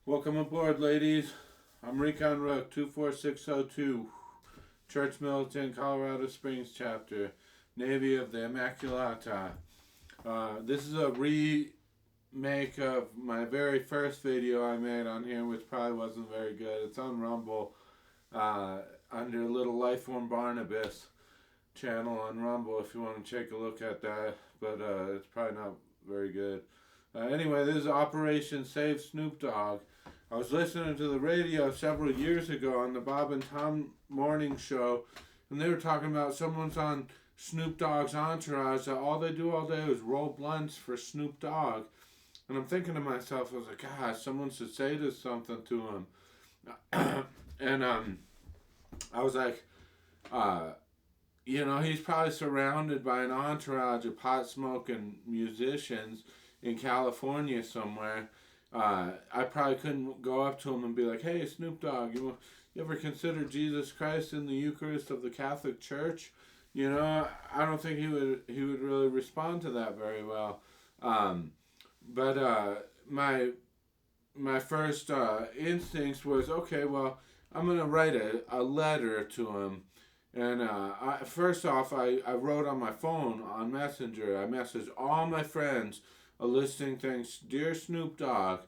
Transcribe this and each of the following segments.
Welcome aboard, ladies. I'm Recon Rook, 24602, Church Militant, Colorado Springs chapter, Navy of the Immaculata. This is a remake of my very first video I made on here, which probably wasn't very good. It's on Rumble, under Little Lifeform Barnabas channel on Rumble if you want to take a look at that, but it's probably not very good. Anyway, this is Operation Save Snoop Dogg. I was listening to the radio several years ago on the Bob and Tom morning show, and they were talking about someone's on Snoop Dogg's entourage that all they do all day is roll blunts for Snoop Dogg. And I'm thinking to myself, I was like, gosh, someone should say this something to him. And I was like, he's probably surrounded by an entourage of pot smoking musicians in California somewhere. I probably couldn't go up to him and be like, "Hey, Snoop Dogg, you ever consider Jesus Christ in the Eucharist of the Catholic Church?" I don't think he would really respond to that very well. But my first instincts was, okay, well, I'm gonna write a letter to him. And first off, I wrote on my phone on Messenger. I messaged all my friends a listing things. Dear Snoop Dogg,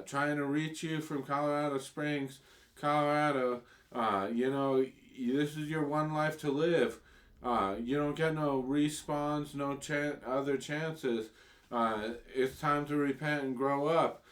trying to reach you from Colorado Springs, Colorado. This is your one life to live. You don't get no respawns, no other chances. It's time to repent and grow up.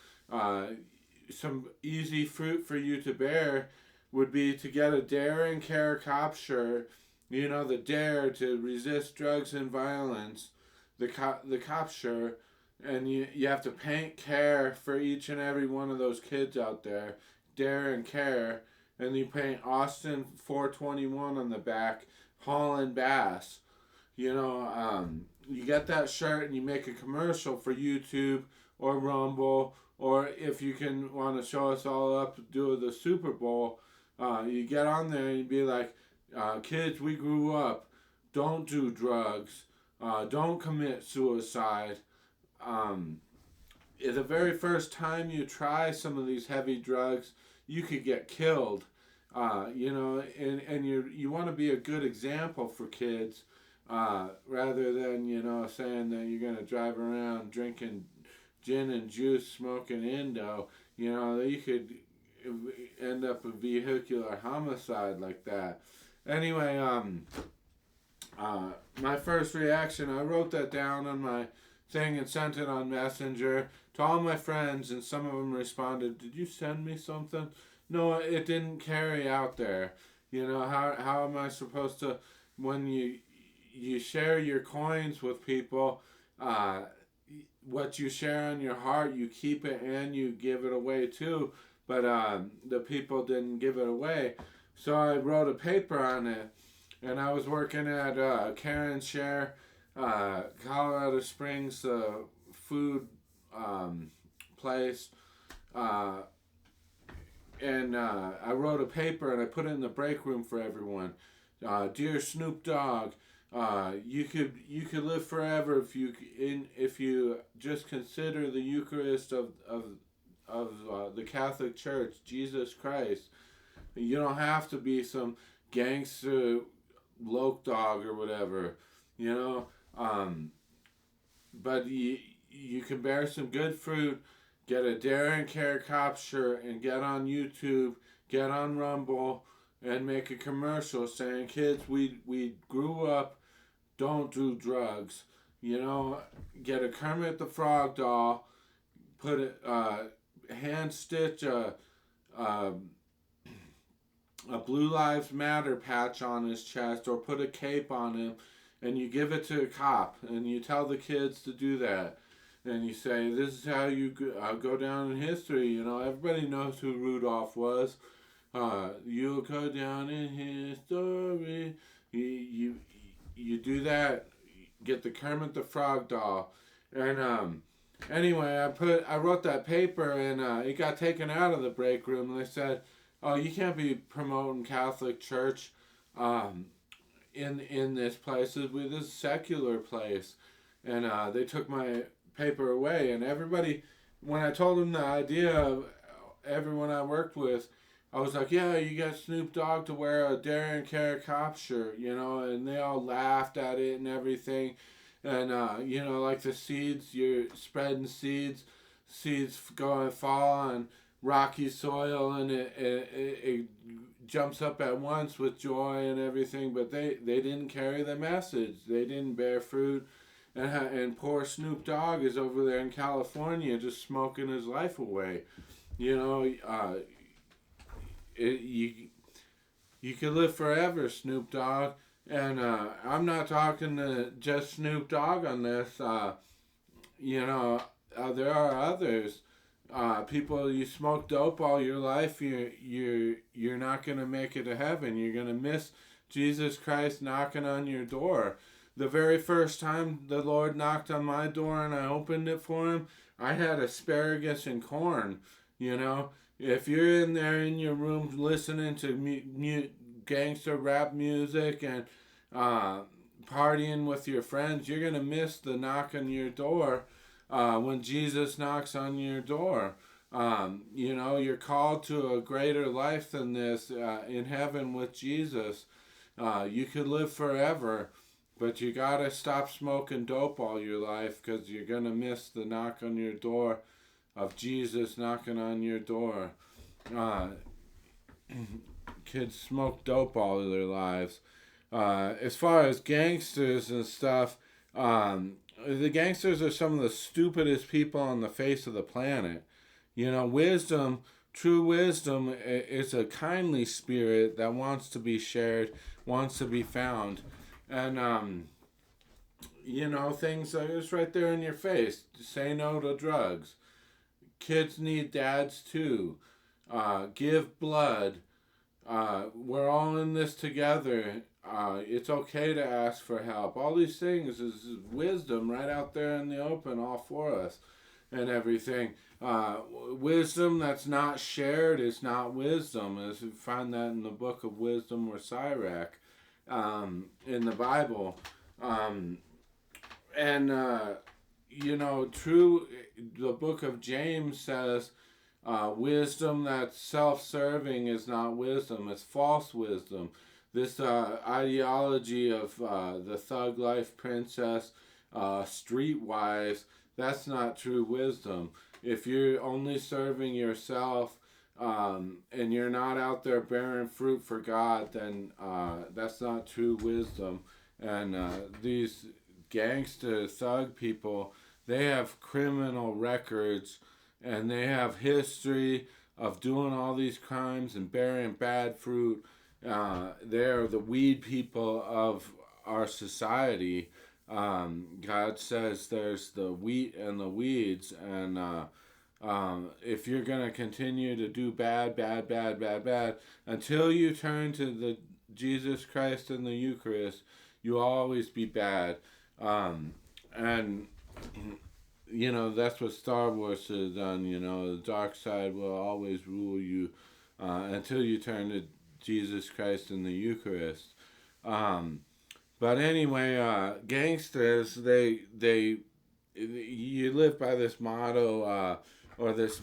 Some easy fruit for you to bear would be to get a dare and care cop shirt. The dare to resist drugs and violence, the cop shirt, and you have to paint care for each and every one of those kids out there, dare and care, and you paint Austin 421 on the back, hauling bass. You get that shirt and you make a commercial for YouTube or Rumble, or if you can want to show us all up, do the Super Bowl. You get on there and you be like, kids, we grew up. Don't do drugs. Don't commit suicide. The very first time you try some of these heavy drugs, you could get killed. And you want to be a good example for kids, rather than, saying that you're going to drive around drinking gin and juice, smoking Indo. You could end up a vehicular homicide like that. Anyway, my first reaction, I wrote that down on my thing and sent it on Messenger to all my friends, and some of them responded, "Did you send me something?" No, it didn't carry out there. How am I supposed to, when you share your coins with people, what you share on your heart, you keep it and you give it away too. But the people didn't give it away. So I wrote a paper on it, and I was working at Karen Share, Colorado Springs food place, and I wrote a paper and I put it in the break room for everyone. Dear Snoop Dogg, you could live forever if you just consider the Eucharist of the Catholic Church, Jesus Christ. You don't have to be some gangster loc dog or whatever, but you can bear some good fruit, get a Dare and Care cop shirt, and get on YouTube, get on Rumble, and make a commercial saying, "Kids, we grew up, don't do drugs." Get a Kermit the Frog doll, put it, hand stitch a Blue Lives Matter patch on his chest, or put a cape on him, and you give it to a cop, and you tell the kids to do that. And you say, "This is how you go down in history." Everybody knows who Rudolph was. You'll go down in history. You do that. Get the Kermit the Frog doll, and anyway, I wrote that paper, and it got taken out of the break room. And they said, "Oh, you can't be promoting Catholic Church in this place. This is a secular place." And they took my paper away. And everybody, when I told them the idea everyone I worked with, I was like, yeah, you got Snoop Dogg to wear a Darren Carrot Cop shirt, and they all laughed at it and everything. And, like the seeds, you're spreading seeds go and fall on rocky soil, and it jumps up at once with joy and everything, but they didn't carry the message. They didn't bear fruit. And poor Snoop Dogg is over there in California just smoking his life away. You know, it, you could live forever, Snoop Dogg. And I'm not talking to just Snoop Dogg on this. There are others. People, you smoke dope all your life, you're not gonna make it to heaven. You're gonna miss Jesus Christ knocking on your door. The very first time the Lord knocked on my door and I opened it for him, I had asparagus and corn. If you're in there in your room listening to gangster rap music and partying with your friends, you're gonna miss the knock on your door when Jesus knocks on your door. You're called to a greater life than this in heaven with Jesus. You could live forever, but you gotta stop smoking dope all your life, because you're gonna miss the knock on your door of Jesus knocking on your door. Kids smoke dope all their lives. As far as gangsters and stuff, the gangsters are some of the stupidest people on the face of the planet. Wisdom, true wisdom, is a kindly spirit that wants to be shared, wants to be found. And, things like it's right there in your face. Say no to drugs. Kids need dads too. Give blood. We're all in this together. It's okay to ask for help. All these things is wisdom right out there in the open, all for us and everything. Wisdom that's not shared is not wisdom. As we find that in the book of Wisdom or Sirach in the Bible. The book of James says wisdom that's self-serving is not wisdom. It's false wisdom. This ideology of the thug life princess, streetwise, that's not true wisdom. If you're only serving yourself and you're not out there bearing fruit for God, then that's not true wisdom. And these gangster thug people, they have criminal records and they have history of doing all these crimes and bearing bad fruit. They're the weed people of our society. God says there's the wheat and the weeds, and if you're gonna continue to do bad until you turn to the Jesus Christ and the Eucharist, you'll always be bad. And that's what Star Wars has done. The dark side will always rule you until you turn to Jesus Christ and the Eucharist. But anyway, gangsters, you live by this motto or this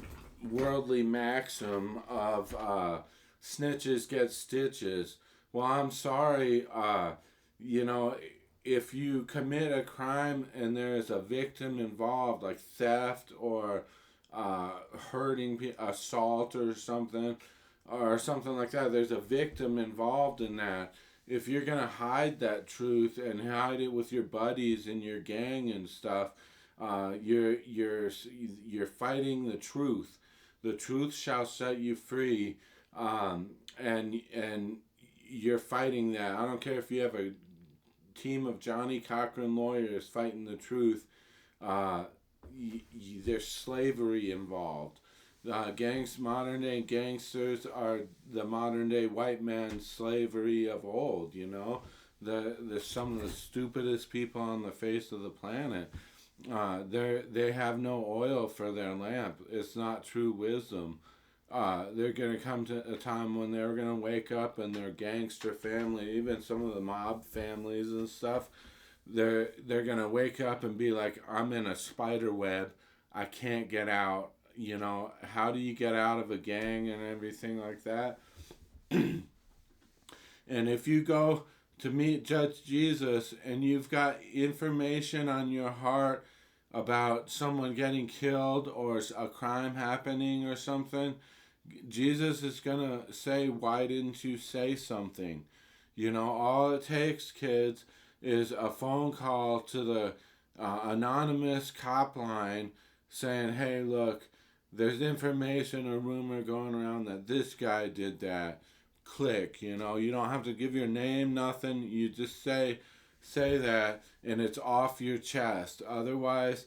worldly maxim of snitches get stitches. Well, I'm sorry, if you commit a crime and there is a victim involved, like theft or hurting, assault or something like that, there's a victim involved in that. If you're gonna hide that truth and hide it with your buddies and your gang and stuff, you're fighting the truth. The truth shall set you free, and you're fighting that. I don't care if you have a team of Johnny Cochran lawyers fighting the truth. There's slavery involved. Modern day gangsters are the modern day white man's slavery of old. The some of the stupidest people on the face of the planet. They have no oil for their lamp. It's not true wisdom. They're gonna come to a time when they're gonna wake up and their gangster family, even some of the mob families and stuff, they're gonna wake up and be like, I'm in a spider web. I can't get out. how do you get out of a gang and everything like that. And if you go to meet Judge Jesus and you've got information on your heart about someone getting killed or a crime happening or something, Jesus is going to say, why didn't you say something? All it takes, kids, is a phone call to the anonymous cop line saying, hey, look, there's information or rumor going around that this guy did that. Click, you don't have to give your name, nothing. You just say that, and it's off your chest. Otherwise,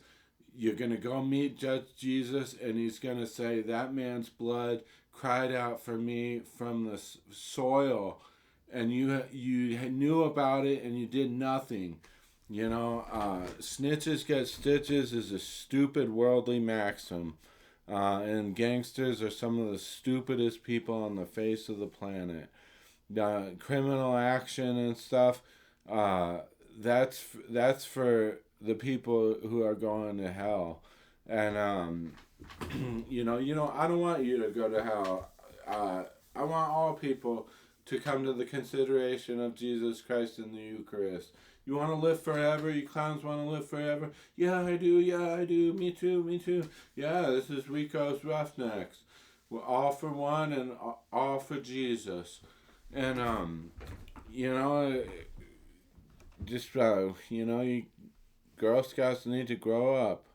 you're going to go meet Judge Jesus, and he's going to say, that man's blood cried out for me from the soil, and you knew about it, and you did nothing. Snitches get stitches is a stupid worldly maxim. And gangsters are some of the stupidest people on the face of the planet. Criminal action and stuff, that's for the people who are going to hell. And I don't want you to go to hell. I want all people to come to the consideration of Jesus Christ in the Eucharist. You want to live forever? You clowns want to live forever? Yeah, I do. Yeah, I do. Me too. Me too. Yeah, this is Rico's Roughnecks. We're all for one and all for Jesus. And just you Girl Scouts need to grow up.